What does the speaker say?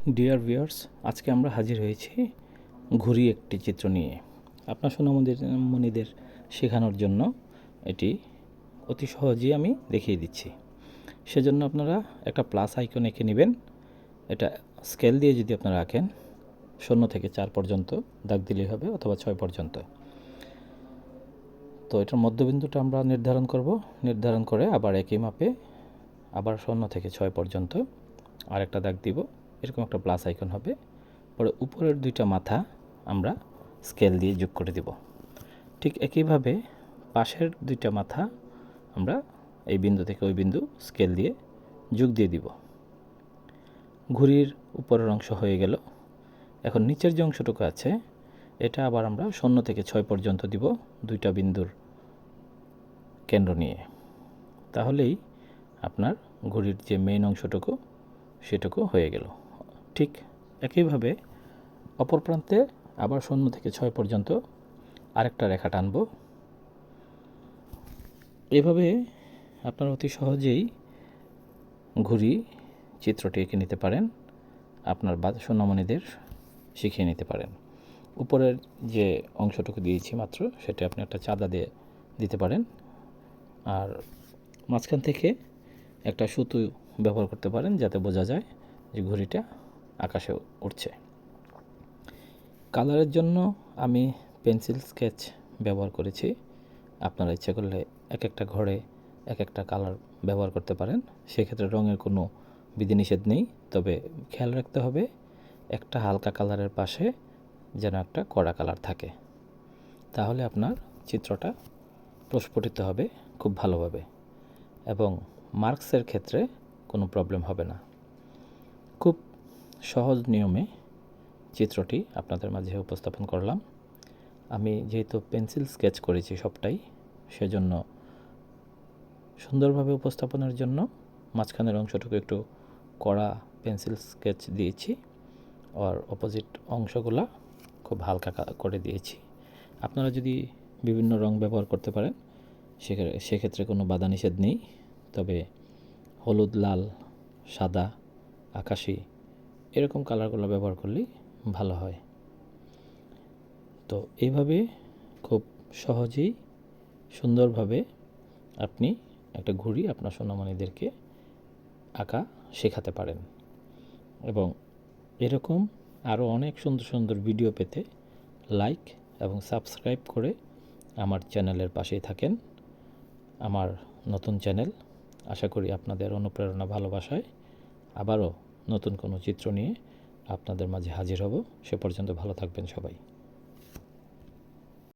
Dear viewers, আজকে আমরা হাজির হয়েছি ঘুড়ি একটি চিত্র নিয়ে আপনার সোনামণিদের শেখানোর জন্য। এটি অতি সহজেই আমি দেখিয়ে দিচ্ছি। সেজন্য আপনারা একটা প্লাস আইকন এঁকে নেবেন। এটা স্কেল দিয়ে যদি আপনারা আঁকেন 0 থেকে 4 পর্যন্ত দাগ দিলেই হবে, অথবা 6 পর্যন্ত। তো এটার মধ্যবিন্দুটা আমরা নির্ধারণ করে আবার একই মাপে আবার 0 থেকে 6 পর্যন্ত আরেকটা দাগ দিব। এরকম একটা প্লাস আইকন হবে। পরে উপরের দুইটা মাথা আমরা স্কেল দিয়ে যোগ করে দেব। ঠিক একইভাবে পাশের দুইটা মাথা আমরা এই বিন্দু থেকে ওই বিন্দু স্কেল দিয়ে যোগ দিয়ে দিব। ঘুড়ির উপরের অংশ হয়ে গেল। এখন নিচের যে অংশটুকু আছে এটা আবার আমরা 0 থেকে 6 পর্যন্ত দিব দুইটা বিন্দুর কেন্দ্র নিয়ে। তাহলেই আপনার ঘুড়ির যে মেইন অংশটুকু সেটুকু হয়ে গেল। ঠিক একইভাবে অপর প্রান্তে আবার 0 থেকে 6 পর্যন্ত আরেকটা রেখা টানব। এভাবে আপনারা অতি সহজেই ঘুড়ি চিত্রটি এঁকে নিতে পারেন, আপনার সোনামণিদের শিখিয়ে নিতে পারেন। উপরের যে অংশটুকু দিয়েছি মাত্র সেটা আপনি একটা চাঁদা দিয়ে দিতে পারেন, আর মাঝখান থেকে একটা সুতো ব্যবহার করতে পারেন যাতে বোঝা যায় যে ঘুড়িটা আকাশে উঠছে। কালারের জন্য আমি পেন্সিল স্কেচ ব্যবহার করেছি। আপনারা ইচ্ছা করলে এক একটা ঘরে এক একটা কালার ব্যবহার করতে পারেন। সেক্ষেত্রে রঙের কোনো বিধিনিষেধ নেই, তবে খেয়াল রাখতে হবে একটা হালকা কালারের পাশে যেন একটা কড়া কালার থাকে, তাহলে আপনার চিত্রটা প্রস্ফুটিত হবে খুব ভালোভাবে এবং মার্কসের ক্ষেত্রে কোনো প্রবলেম হবে না। খুব সহজ নিয়মে চিত্রটি আপনাদের মাঝে উপস্থাপন করলাম। আমি যেহেতু পেন্সিল স্কেচ করেছি সবটাই, সেজন্য সুন্দরভাবে উপস্থাপনের জন্য মাঝখানের অংশটুকু একটু কড়া পেন্সিল স্কেচ দিয়েছি, আর অপোজিট অংশগুলা খুব হালকা করে দিয়েছি। আপনারা যদি বিভিন্ন রং ব্যবহার করতে পারেন সেক্ষেত্রে কোনো বাধা নিষেধ নেই, তবে হলুদ, লাল, সাদা, আকাশি এরকম কালারগুলো ব্যবহার করলেই ভালো হয়। তো এইভাবে খুব সহজেই সুন্দরভাবে আপনি একটা ঘুড়ি আপনার সোনামণিদেরকে আঁকা শেখাতে পারেন। এবং এরকম আরও অনেক সুন্দর সুন্দর ভিডিও পেতে লাইক এবং সাবস্ক্রাইব করে আমার চ্যানেলের পাশেই থাকেন। আমার নতুন চ্যানেল, আশা করি আপনাদের অনুপ্রেরণা ভালোবাসায় আবারও নতুন কোনো চিত্র নিয়ে আপনাদের মাঝে হাজির হব। সে পর্যন্ত ভালো থাকবেন সবাই।